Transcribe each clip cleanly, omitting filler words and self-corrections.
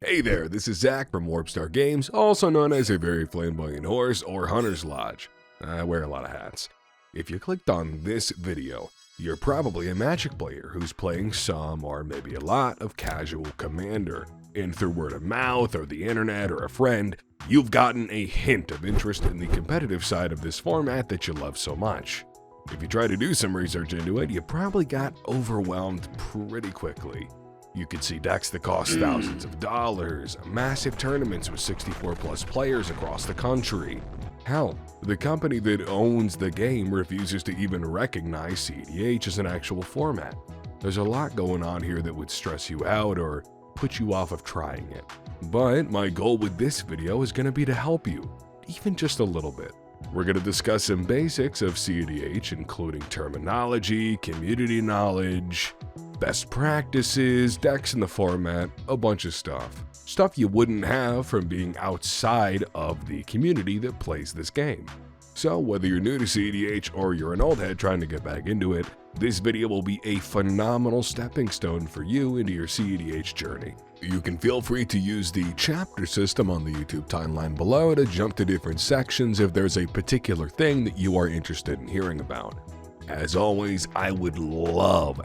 Hey there, this is Zach from Warpstar Games, also known as a very flamboyant horse or Hunter's Lodge. I wear a lot of hats. If you clicked on this video, you're probably a Magic player who's playing some or maybe a lot of casual Commander. And through word of mouth or the internet or a friend, you've gotten a hint of interest in the competitive side of this format that you love so much. If you try to do some research into it, you probably got overwhelmed pretty quickly. You could see decks that cost thousands of dollars, massive tournaments with 64 plus players across the country. Hell, the company that owns the game refuses to even recognize cEDH as an actual format. There's a lot going on here that would stress you out or put you off of trying it. But my goal with this video is going to be to help you, even just a little bit. We're going to discuss some basics of cEDH, including terminology, community knowledge, best practices, decks in the format, a bunch of stuff. Stuff you wouldn't have from being outside of the community that plays this game. So whether you're new to cEDH or you're an old head trying to get back into it, this video will be a phenomenal stepping stone for you into your cEDH journey. You can feel free to use the chapter system on the YouTube timeline below to jump to different sections if there's a particular thing that you are interested in hearing about. As always, I would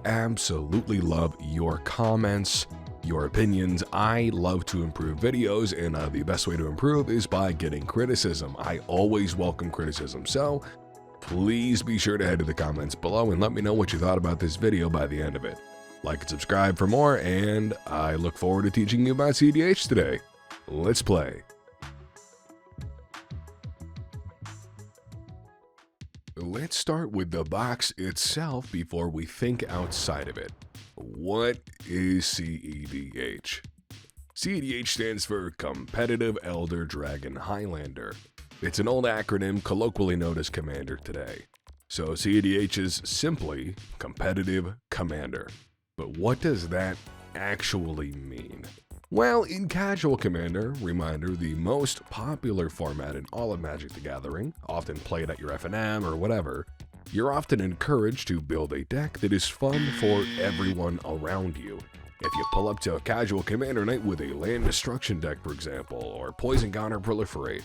absolutely love your comments, your opinions. I love to improve videos, and the best way to improve is by getting criticism. I always welcome criticism, so please be sure to head to the comments below and let me know what you thought about this video by the end of it. Like and subscribe for more, and I look forward to teaching you about cEDH today. Let's play. Let's start with the box itself before we think outside of it. What is cEDH? cEDH stands for Competitive Elder Dragon Highlander. It's an old acronym colloquially known as Commander today. So cEDH is simply Competitive Commander. But what does that actually mean? Well, in casual Commander, reminder, the most popular format in all of Magic the Gathering, often played at your FNM or whatever, you're often encouraged to build a deck that is fun for everyone around you. If you pull up to a casual Commander night with a land destruction deck, for example, or poison counter proliferate,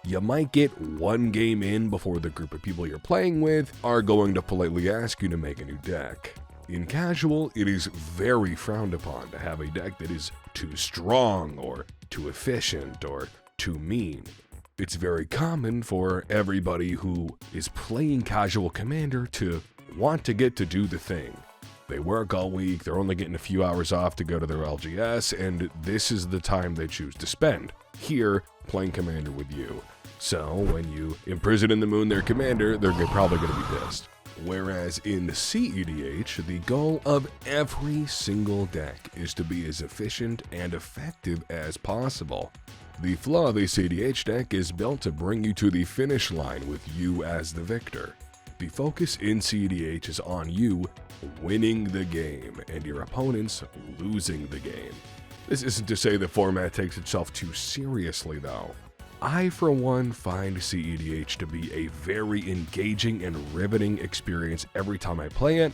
you might get one game in before the group of people you're playing with are going to politely ask you to make a new deck. In casual, it is very frowned upon to have a deck that is too strong or too efficient or too mean. It's very common for everybody who is playing casual Commander to want to get to do the thing. They work all week, they're only getting a few hours off to go to their LGS, and this is the time they choose to spend here playing Commander with you. So when you imprison in the moon their Commander, they're probably going to be pissed. Whereas in cEDH, the goal of every single deck is to be as efficient and effective as possible. The flow of a cEDH deck is built to bring you to the finish line with you as the victor. The focus in cEDH is on you winning the game and your opponents losing the game. This isn't to say the format takes itself too seriously though. I, for one, find cEDH to be a very engaging and riveting experience every time I play it,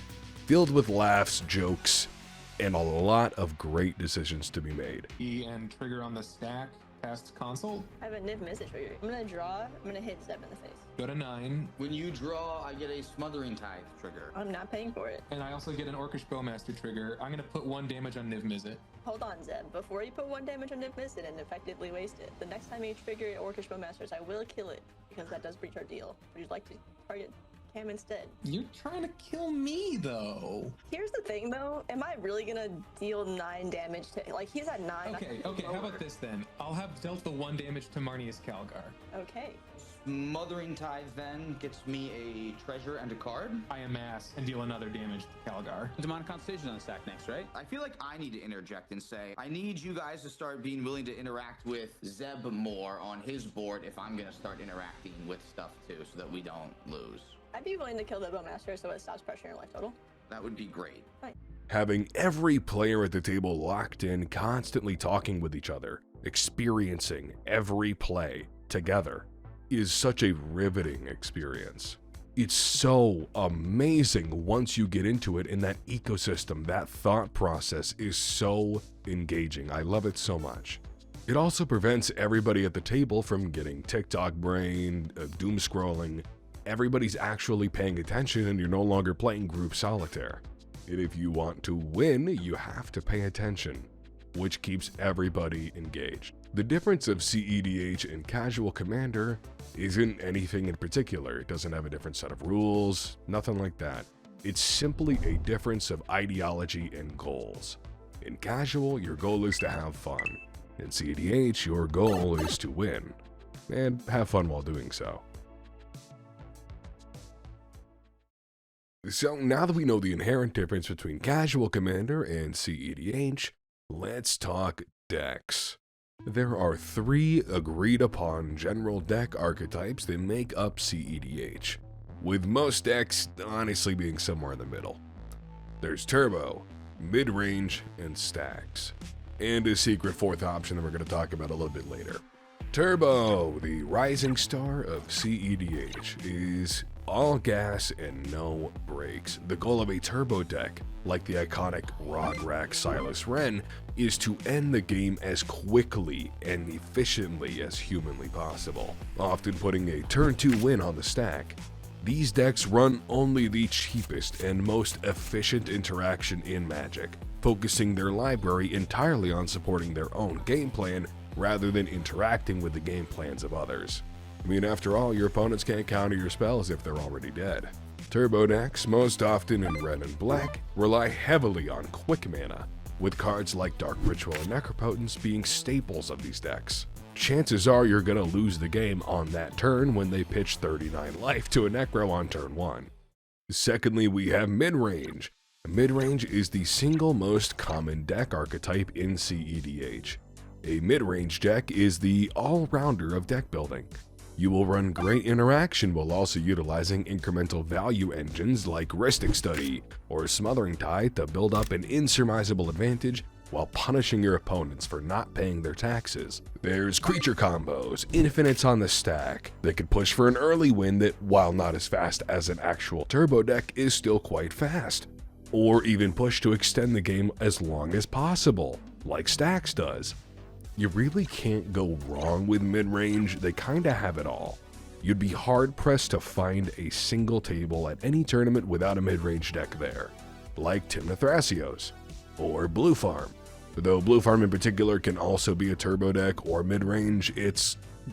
filled with laughs, jokes, and a lot of great decisions to be made. E and trigger on the stack past console. I have a Niv Mizzet trigger. I'm gonna draw, I'm gonna hit Zeb in the face. Go to 9. When you draw, I get a Smothering Tithe trigger. I'm not paying for it. And I also get an Orcish Bowmaster trigger. I'm gonna put 1 damage on Niv Mizzet. Hold on, Zeb. Before you put 1 damage on Niv Mizzet and effectively waste it, the next time you trigger your Orcish Bowmasters, I will kill it, because that does breach our deal. Would you like to target Cam instead? You're trying to kill me, though. Here's the thing, though. Am I really gonna deal 9 damage to... Like, he's at 9. Okay, how about this then? I'll have dealt the 1 damage to Marnius Calgar. Okay. Smothering Tithe then gets me a treasure and a card. I amass and deal another damage to Calgar. Demonic Constellation on the stack next, right? I feel like I need to interject and say, I need you guys to start being willing to interact with Zeb more on his board if I'm gonna start interacting with stuff too, so that we don't lose. I'd be willing to kill the Bowmaster so it stops pressuring your life total. That would be great. Fine. Having every player at the table locked in, constantly talking with each other, experiencing every play together, is such a riveting experience. It's so amazing once you get into it, and that ecosystem, that thought process is so engaging. I love it so much. It also prevents everybody at the table from getting TikTok brain, doom scrolling. Everybody's actually paying attention and you're no longer playing group solitaire. And if you want to win, you have to pay attention, which keeps everybody engaged. The difference of cEDH and Casual Commander isn't anything in particular. It doesn't have a different set of rules, nothing like that. It's simply a difference of ideology and goals. In Casual, your goal is to have fun. In cEDH, your goal is to win, and have fun while doing so. So now that we know the inherent difference between Casual Commander and cEDH, let's talk decks. There are 3 agreed upon general deck archetypes that make up cEDH, with most decks honestly being somewhere in the middle. There's Turbo, Mid-Range, and Stacks, and a secret 4th option that we're going to talk about a little bit later. Turbo, the rising star of cEDH, is all gas and no brakes. The goal of a turbo deck, like the iconic Rograk Silas Wren, is to end the game as quickly and efficiently as humanly possible, often putting a turn 2 win on the stack. These decks run only the cheapest and most efficient interaction in Magic, focusing their library entirely on supporting their own game plan rather than interacting with the game plans of others. I mean, after all, your opponents can't counter your spells if they're already dead. Turbo decks, most often in red and black, rely heavily on quick mana, with cards like Dark Ritual and Necropotence being staples of these decks. Chances are you're gonna lose the game on that turn when they pitch 39 life to a Necro on turn 1. Secondly, we have Mid-Range. Mid-Range is the single most common deck archetype in cEDH. A mid-range deck is the all-rounder of deck building. You will run great interaction while also utilizing incremental value engines like Ristic Study or Smothering Tide to build up an insurmountable advantage while punishing your opponents for not paying their taxes. There's creature combos, infinites on the stack, that could push for an early win that, while not as fast as an actual turbo deck, is still quite fast. Or even push to extend the game as long as possible, like Stacks does. You really can't go wrong with mid-range. They kinda have it all. You'd be hard-pressed to find a single table at any tournament without a mid-range deck there, like Tymna Thrasios, or Blue Farm. Though Blue Farm in particular can also be a turbo deck or mid-range,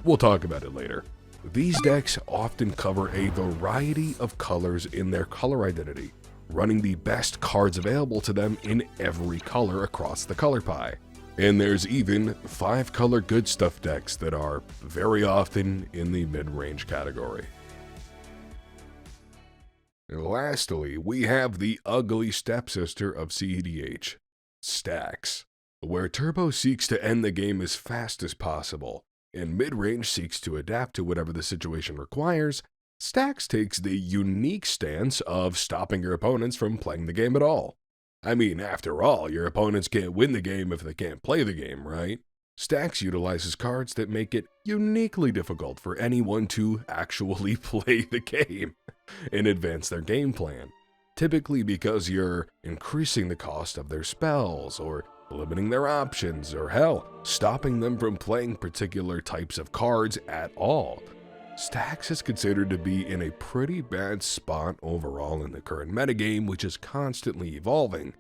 we'll talk about it later. These decks often cover a variety of colors in their color identity, running the best cards available to them in every color across the color pie. And there's even 5-color good stuff decks that are very often in the mid-range category. And lastly, we have the ugly stepsister of cEDH, Stacks, where Turbo seeks to end the game as fast as possible, and mid-range seeks to adapt to whatever the situation requires. Stacks takes the unique stance of stopping your opponents from playing the game at all. I mean, after all, your opponents can't win the game if they can't play the game, right? Stacks utilizes cards that make it uniquely difficult for anyone to actually play the game and advance their game plan. Typically because you're increasing the cost of their spells, or limiting their options, or hell, stopping them from playing particular types of cards at all. Stacks is considered to be in a pretty bad spot overall in the current metagame, which is constantly evolving,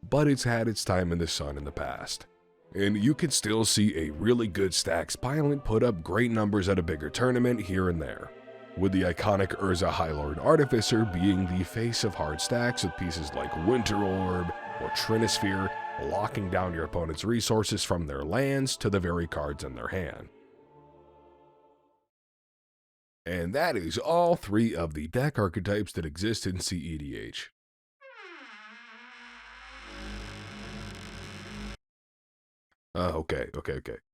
but it's had its time in the sun in the past. And you can still see a really good Stacks pilot put up great numbers at a bigger tournament here and there, with the iconic Urza Highlord Artificer being the face of hard stacks with pieces like Winter Orb or Trinisphere, locking down your opponent's resources from their lands to the very cards in their hand. And that is all 3 of the deck archetypes that exist in cEDH. Okay.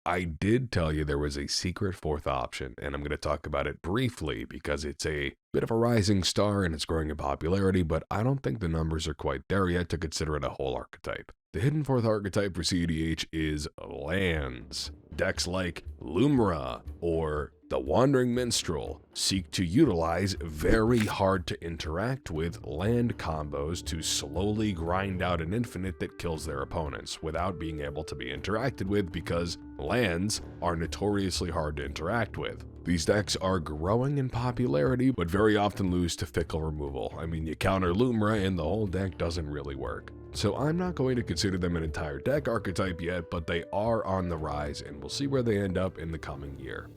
I did tell you there was a secret 4th option, and I'm going to talk about it briefly because it's a bit of a rising star and it's growing in popularity, but I don't think the numbers are quite there yet to consider it a whole archetype. The hidden 4th archetype for cEDH is lands. Decks like Lumra or the Wandering Minstrel seek to utilize very hard to interact with land combos to slowly grind out an infinite that kills their opponents without being able to be interacted with, because lands are notoriously hard to interact with. These decks are growing in popularity, but very often lose to fickle removal. I mean, you counter Lumra and the whole deck doesn't really work. So I'm not going to consider them an entire deck archetype yet, but they are on the rise, and we'll see where they end up in the coming year.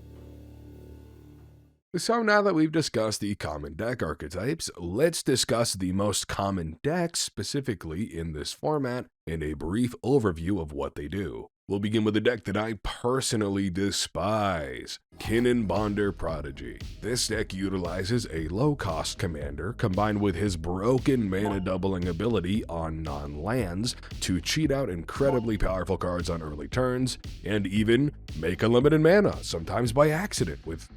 So now that we've discussed the common deck archetypes, let's discuss the most common decks specifically in this format and a brief overview of what they do. We'll begin with a deck that I personally despise, Kinnan Bonder Prodigy. This deck utilizes a low-cost commander combined with his broken mana doubling ability on non-lands to cheat out incredibly powerful cards on early turns, and even make unlimited mana, sometimes by accident with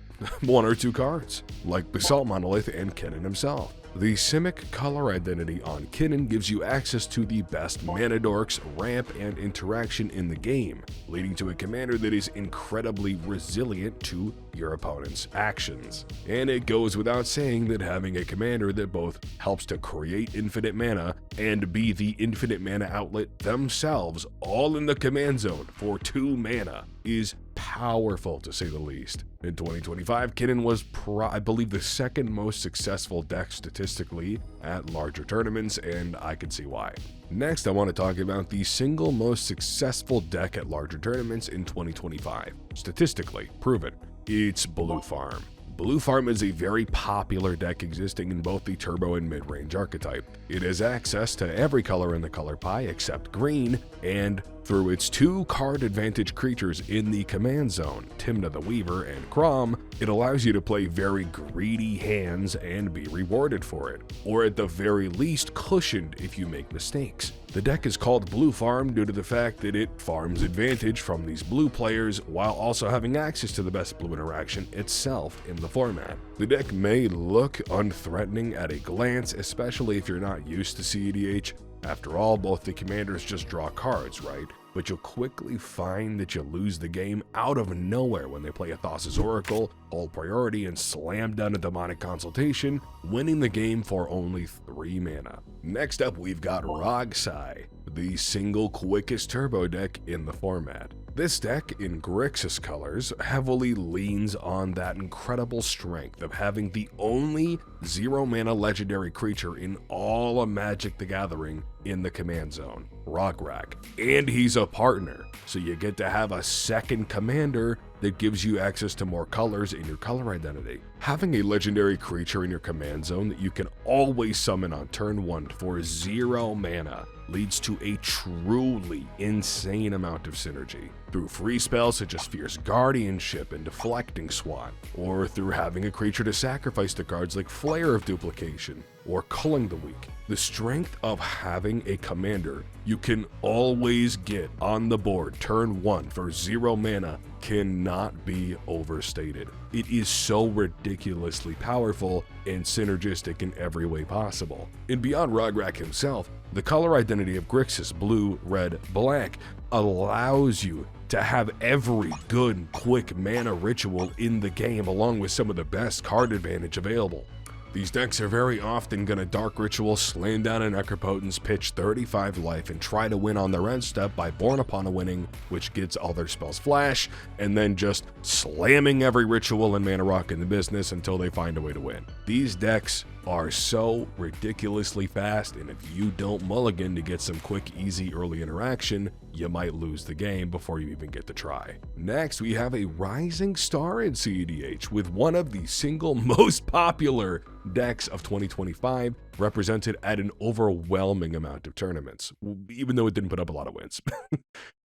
one or two cards, like Basalt Monolith and Kinnan himself. The Simic color identity on Kinnan gives you access to the best mana dorks, ramp, and interaction in the game, leading to a commander that is incredibly resilient to your opponent's actions. And it goes without saying that having a commander that both helps to create infinite mana and be the infinite mana outlet themselves, all in the command zone for 2 mana, is powerful to say the least. In 2025, Kinnan was, I believe, the second most successful deck statistically at larger tournaments, and I can see why. Next, I want to talk about the single most successful deck at larger tournaments in 2025. Statistically proven. It's Blue Farm. Blue Farm is a very popular deck existing in both the turbo and mid-range archetype. It has access to every color in the color pie except green, and through its 2 card advantage creatures in the command zone, Timna the Weaver and Crom, it allows you to play very greedy hands and be rewarded for it, or at the very least cushioned if you make mistakes. The deck is called Blue Farm due to the fact that it farms advantage from these blue players while also having access to the best blue interaction itself in the format. The deck may look unthreatening at a glance, especially if you're not used to cEDH. After all, both the commanders just draw cards, right? But you'll quickly find that you lose the game out of nowhere when they play a Thassa's Oracle, hold priority, and slam down a Demonic Consultation, winning the game for only 3 mana. Next up, we've got Rogsai, the single quickest turbo deck in the format. This deck, in Grixis colors, heavily leans on that incredible strength of having the only 0 mana legendary creature in all of Magic the Gathering in the command zone, Rograk. And he's a partner, so you get to have a second commander that gives you access to more colors in your color identity. Having a legendary creature in your command zone that you can always summon on turn 1 for 0 mana leads to a truly insane amount of synergy. Through free spells such as Fierce Guardianship and Deflecting Swat, or through having a creature to sacrifice to cards like Flare of Duplication or Culling the Weak. The strength of having a commander you can always get on the board turn 1 for 0 mana cannot be overstated. It is so ridiculously powerful and synergistic in every way possible. And beyond Rograk himself, the color identity of Grixis, blue, red, black, allows you to have every good, quick mana ritual in the game along with some of the best card advantage available. These decks are very often going to Dark Ritual, slam down a Necropotence, pitch 35 life, and try to win on their end step by Born Upon a Winning, which gets all their spells flash, and then just slamming every ritual and mana rock in the business until they find a way to win. These decks are so ridiculously fast, and if you don't mulligan to get some quick, easy early interaction, you might lose the game before you even get to try. Next, we have a rising star in cEDH with one of the single most popular decks of 2025, represented at an overwhelming amount of tournaments, even though it didn't put up a lot of wins.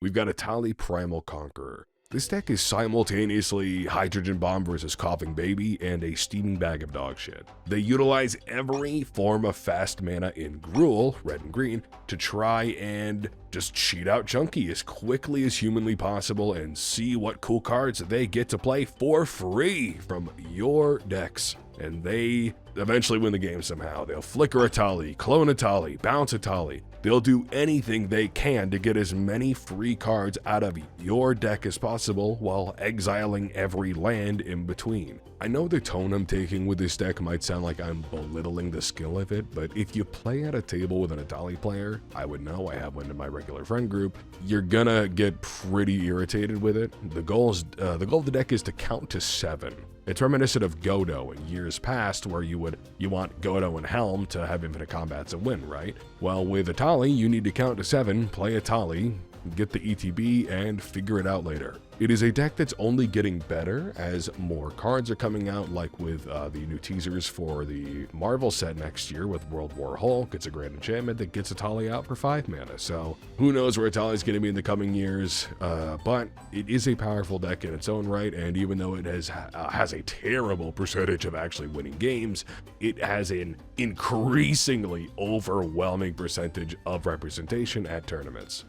We've got Atali Primal Conqueror. This deck is simultaneously Hydrogen Bomb versus Coughing Baby and a steaming bag of dog shit. They utilize every form of fast mana in Gruul, red and green, to try and just cheat out Chunky as quickly as humanly possible and see what cool cards they get to play for free from your decks. And they eventually win the game somehow. They'll flicker Atali, clone Atali, bounce Atali, They'll do anything they can to get as many free cards out of your deck as possible while exiling every land in between. I know the tone I'm taking with this deck might sound like I'm belittling the skill of it, but if you play at a table with an Atali player, I would know, I have one in my regular friend group, you're gonna get pretty irritated with it. The goal of the deck is to count to 7. It's reminiscent of Godo in years past, where you want Godo and Helm to have infinite combats and win, right? Well, with Atali, you need to count to 7, play Atali, get the ETB, and figure it out later. It is a deck that's only getting better as more cards are coming out, like with the new teasers for the Marvel set next year with World War Hulk. It's a grand enchantment that gets Atali out for 5 mana, so who knows where Atali's going to be in the coming years, but it is a powerful deck in its own right, and even though it has a terrible percentage of actually winning games, it has an increasingly overwhelming percentage of representation at tournaments.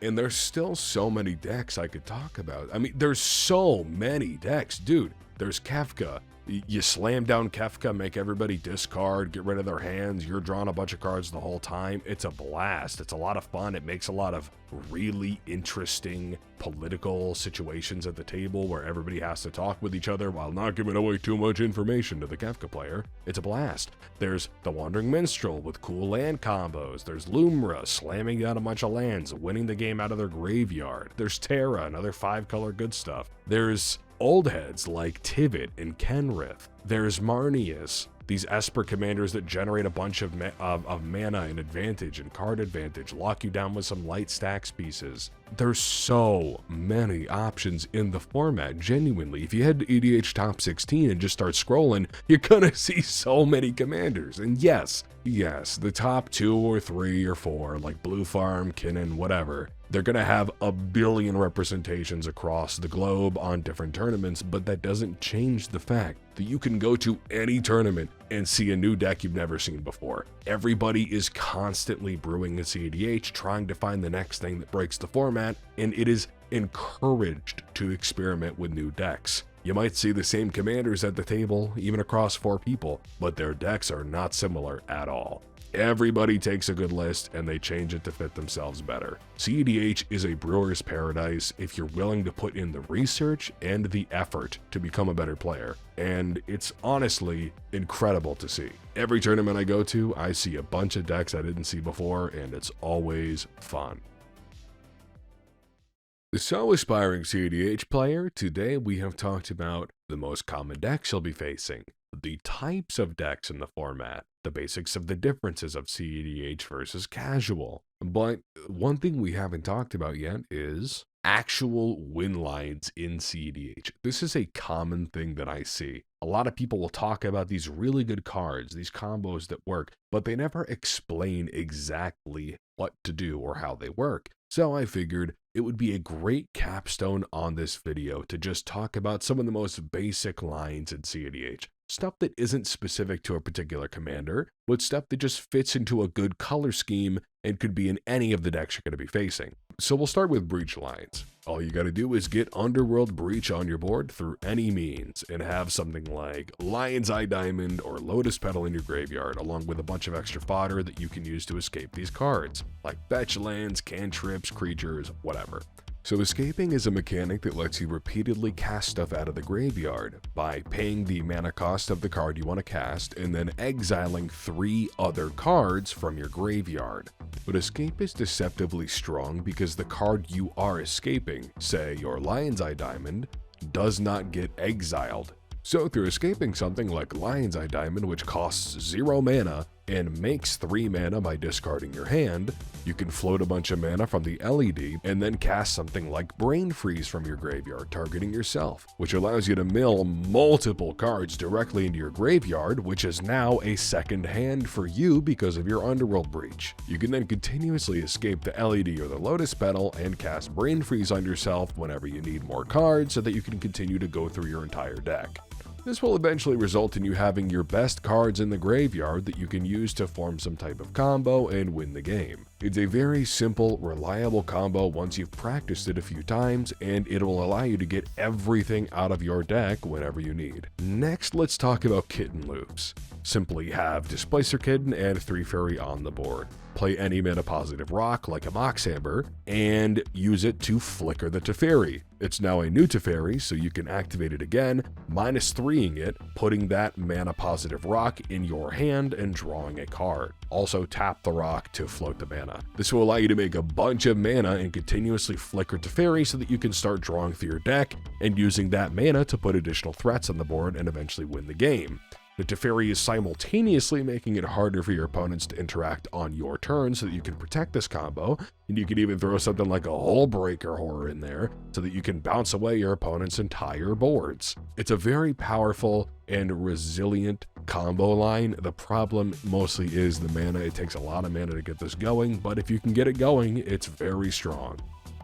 And there's still so many decks I could talk about. I mean, there's so many decks, dude. There's Kefka. You slam down Kefka, make everybody discard, get rid of their hands. You're drawing a bunch of cards the whole time. It's a blast. It's a lot of fun. It makes a lot of really interesting political situations at the table where everybody has to talk with each other while not giving away too much information to the Kefka player. It's a blast. There's the Wandering Minstrel with cool land combos. There's Lumra slamming down a bunch of lands, winning the game out of their graveyard. There's Terra, another 5-color good stuff. There's old heads like Tivit and Kenrith. There's Marnius, these Esper commanders that generate a bunch of mana and advantage and card advantage, lock you down with some light stacks pieces. There's so many options in the format, genuinely. If you head to EDH Top 16 and just start scrolling, you're gonna see so many commanders. And yes, the top 2 or 3 or 4, like Blue Farm, Kinnan, whatever, they're gonna have a billion representations across the globe on different tournaments, but that doesn't change the fact that you can go to any tournament and see a new deck you've never seen before. Everybody is constantly brewing a cEDH, trying to find the next thing that breaks the format, and it is encouraged to experiment with new decks. You might see the same commanders at the table, even across 4 people, but their decks are not similar at all. Everybody takes a good list and they change it to fit themselves better. cEDH is a brewer's paradise if you're willing to put in the research and the effort to become a better player, and it's honestly incredible to see. Every tournament I go to, I see a bunch of decks I didn't see before, and it's always fun. So, aspiring cEDH player, today we have talked about the most common decks you'll be facing, the types of decks in the format, the basics of the differences of cEDH versus casual. But one thing we haven't talked about yet is actual win lines in cEDH. This is a common thing that I see. A lot of people will talk about these really good cards, these combos that work, but they never explain exactly what to do or how they work. So I figured it would be a great capstone on this video to just talk about some of the most basic lines in cEDH. Stuff that isn't specific to a particular commander, but stuff that just fits into a good color scheme and could be in any of the decks you're going to be facing. So we'll start with Breach lines. All you got to do is get Underworld Breach on your board through any means and have something like Lion's Eye Diamond or Lotus Petal in your graveyard, along with a bunch of extra fodder that you can use to escape these cards, like fetch lands, cantrips, creatures, whatever. So escaping is a mechanic that lets you repeatedly cast stuff out of the graveyard by paying the mana cost of the card you want to cast and then exiling 3 other cards from your graveyard. But escape is deceptively strong because the card you are escaping, say your Lion's Eye Diamond, does not get exiled. So through escaping something like Lion's Eye Diamond, which costs 0 mana and makes 3 mana by discarding your hand, you can float a bunch of mana from the LED and then cast something like Brain Freeze from your graveyard, targeting yourself, which allows you to mill multiple cards directly into your graveyard, which is now a second hand for you because of your Underworld Breach. You can then continuously escape the LED or the Lotus Petal and cast Brain Freeze on yourself whenever you need more cards so that you can continue to go through your entire deck. This will eventually result in you having your best cards in the graveyard that you can use to form some type of combo and win the game. It's a very simple, reliable combo once you've practiced it a few times, and it will allow you to get everything out of your deck whenever you need. Next, let's talk about Kitten loops. Simply have Displacer Kitten and 3 Fairy on the board. Play any mana positive rock like a Mox Amber, and use it to flicker the Teferi. It's now a new Teferi, so you can activate it again, -3ing it, putting that mana positive rock in your hand and drawing a card. Also tap the rock to float the mana. This will allow you to make a bunch of mana and continuously flicker Teferi so that you can start drawing through your deck and using that mana to put additional threats on the board and eventually win the game. The Teferi is simultaneously making it harder for your opponents to interact on your turn so that you can protect this combo, and you can even throw something like a Hullbreaker Horror in there so that you can bounce away your opponent's entire boards. It's a very powerful and resilient combo line. The problem mostly is the mana. It takes a lot of mana to get this going, but if you can get it going, it's very strong.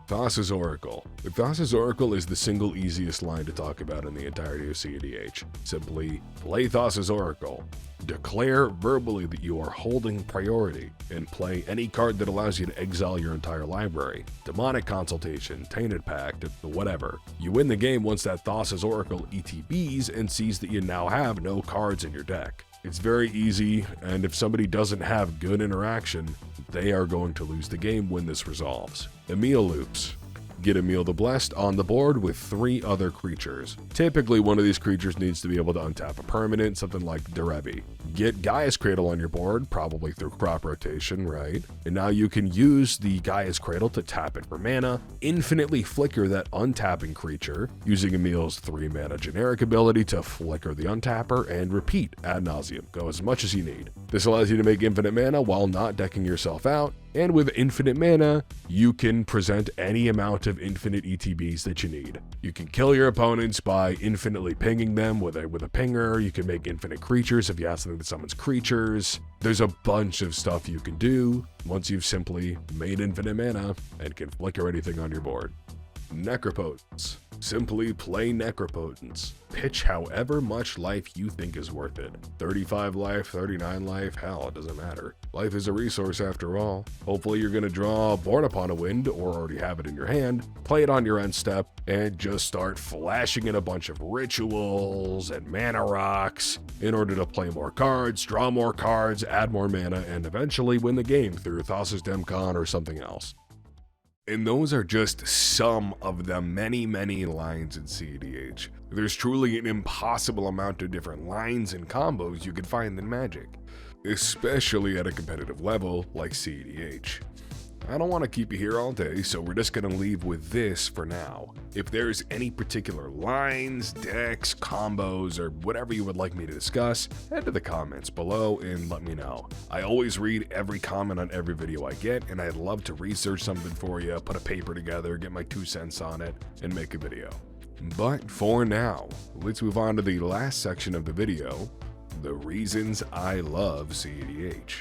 Thassa's Oracle. The Thassa's Oracle is the single easiest line to talk about in the entirety of cEDH. Simply play Thassa's Oracle. Declare verbally that you are holding priority, and play any card that allows you to exile your entire library. Demonic Consultation, Tainted Pact, whatever. You win the game once that Thassa's Oracle ETBs and sees that you now have no cards in your deck. It's very easy, and if somebody doesn't have good interaction, they are going to lose the game when this resolves. Emil loops. Get Emil the Blessed on the board with 3 other creatures. Typically, one of these creatures needs to be able to untap a permanent, something like Derebi. Get Gaia's Cradle on your board, probably through crop rotation, right? And now you can use the Gaia's Cradle to tap it for mana, infinitely flicker that untapping creature, using Emil's 3 mana generic ability to flicker the untapper, and repeat ad nauseum. Go as much as you need. This allows you to make infinite mana while not decking yourself out, and with infinite mana, you can present any amount of infinite ETBs that you need. You can kill your opponents by infinitely pinging them with a pinger. You can make infinite creatures if you have something that summons creatures. There's a bunch of stuff you can do once you've simply made infinite mana and can flicker anything on your board. Necropotence. Simply play Necropotence. Pitch however much life you think is worth it. 35 life, 39 life, hell, it doesn't matter. Life is a resource after all. Hopefully you're going to draw Born Upon a Wind, or already have it in your hand, play it on your end step, and just start flashing in a bunch of rituals and mana rocks in order to play more cards, draw more cards, add more mana, and eventually win the game through Thassa's Demcon or something else. And those are just some of the many lines in cEDH. There's truly an impossible amount of different lines and combos you can find in Magic, especially at a competitive level like cEDH. I don't want to keep you here all day, so we're just going to leave with this for now. If there's any particular lines, decks, combos, or whatever you would like me to discuss, head to the comments below and let me know. I always read every comment on every video I get, and I'd love to research something for you, put a paper together, get my 2 cents on it, and make a video. But for now, let's move on to the last section of the video, the reasons I love cEDH.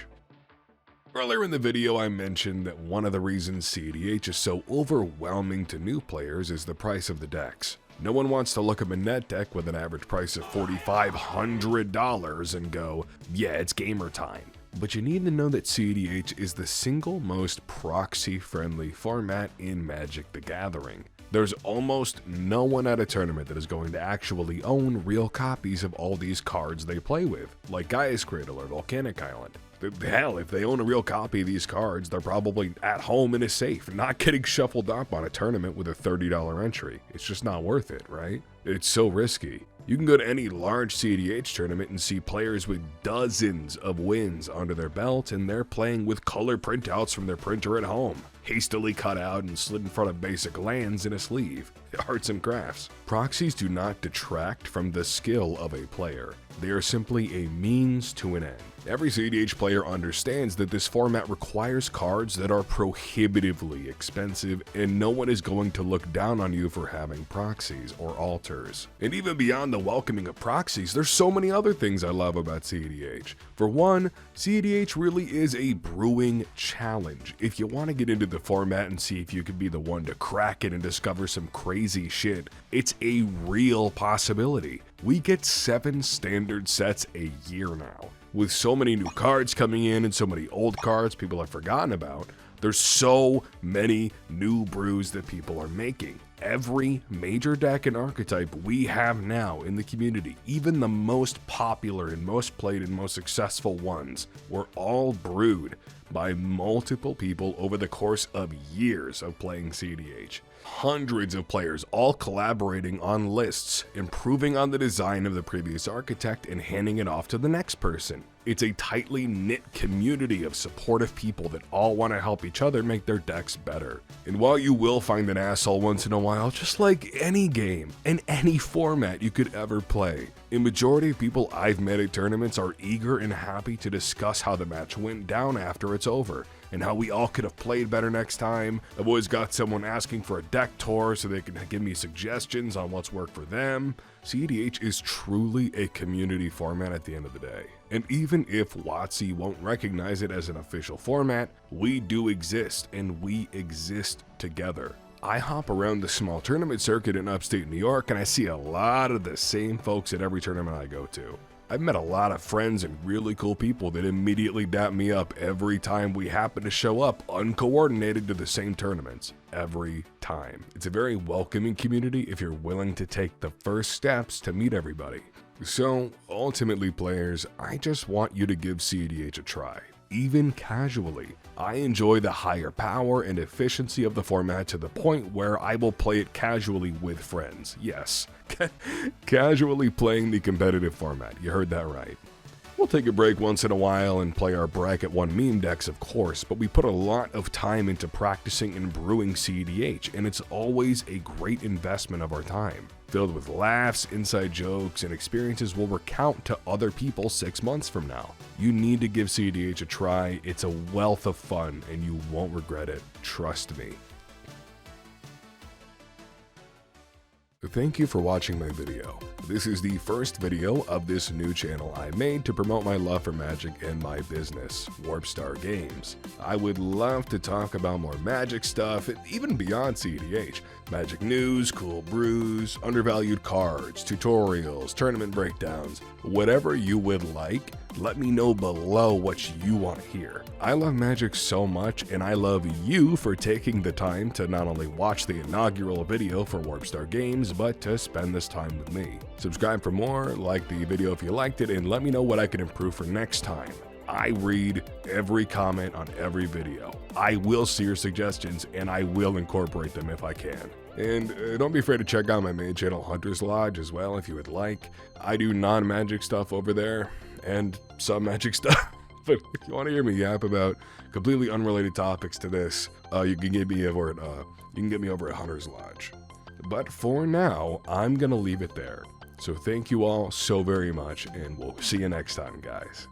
Earlier in the video, I mentioned that one of the reasons cEDH is so overwhelming to new players is the price of the decks. No one wants to look up a net deck with an average price of $4,500 and go, yeah, it's gamer time. But you need to know that cEDH is the single most proxy-friendly format in Magic the Gathering. There's almost no one at a tournament that is going to actually own real copies of all these cards they play with, like Gaia's Cradle or Volcanic Island. Hell, if they own a real copy of these cards, they're probably at home in a safe, not getting shuffled up on a tournament with a $30 entry. It's just not worth it, right? It's so risky. You can go to any large cEDH tournament and see players with dozens of wins under their belt, and they're playing with color printouts from their printer at home, hastily cut out and slid in front of basic lands in a sleeve. Arts and crafts. Proxies do not detract from the skill of a player. They are simply a means to an end. Every cEDH player understands that this format requires cards that are prohibitively expensive, and no one is going to look down on you for having proxies or altars. And even beyond the welcoming of proxies, there's so many other things I love about cEDH. For one, cEDH really is a brewing challenge. If you want to get into the format and see if you could be the one to crack it and discover some crazy shit, it's a real possibility. We get 7 standard sets a year now. With so many new cards coming in and so many old cards people have forgotten about, There's so many new brews that people are making. Every major deck and archetype we have now in the community, even the most popular and most played and most successful ones, were all brewed by multiple people over the course of years of playing cEDH. Hundreds of players all collaborating on lists, improving on the design of the previous architect and handing it off to the next person. It's a tightly knit community of supportive people that all want to help each other make their decks better. And while you will find an asshole once in a while, just like any game and any format you could ever play, a majority of people I've met at tournaments are eager and happy to discuss how the match went down after it's over, and how we all could have played better next time. I've always got someone asking for a deck tour so they can give me suggestions on what's worked for them. cEDH is truly a community format at the end of the day. And even if WotC won't recognize it as an official format, we do exist, and we exist together. I hop around the small tournament circuit in upstate New York, and I see a lot of the same folks at every tournament I go to. I've met a lot of friends and really cool people that immediately dap me up every time we happen to show up uncoordinated to the same tournaments. Every time. It's a very welcoming community if you're willing to take the first steps to meet everybody. So, ultimately players, I just want you to give cEDH a try. Even casually. I enjoy the higher power and efficiency of the format to the point where I will play it casually with friends. Yes, casually playing the competitive format. You heard that right. We'll take a break once in a while and play our bracket 1 meme decks, of course, but we put a lot of time into practicing and brewing cEDH, and it's always a great investment of our time, filled with laughs, inside jokes, and experiences we'll recount to other people 6 months from now. You need to give cEDH a try. It's a wealth of fun, and you won't regret it. Trust me. Thank you for watching my video. This is the first video of this new channel I made to promote my love for Magic and my business, Warpstar Games. I would love to talk about more Magic stuff, and even beyond cEDH. Magic news, cool brews, undervalued cards, tutorials, tournament breakdowns, whatever you would like, let me know below what you want to hear. I love Magic so much, and I love you for taking the time to not only watch the inaugural video for Warpstar Games, but to spend this time with me. Subscribe for more, like the video if you liked it, and let me know what I can improve for next time. I read every comment on every video. I will see your suggestions, and I will incorporate them if I can. And don't be afraid to check out my main channel, Hunter's Lodge, as well if you would like. I do non-Magic stuff over there, and some Magic stuff. But if you want to hear me yap about completely unrelated topics to this, you can get me over at Hunter's Lodge. But for now, I'm gonna leave it there. So thank you all so very much, and we'll see you next time, guys.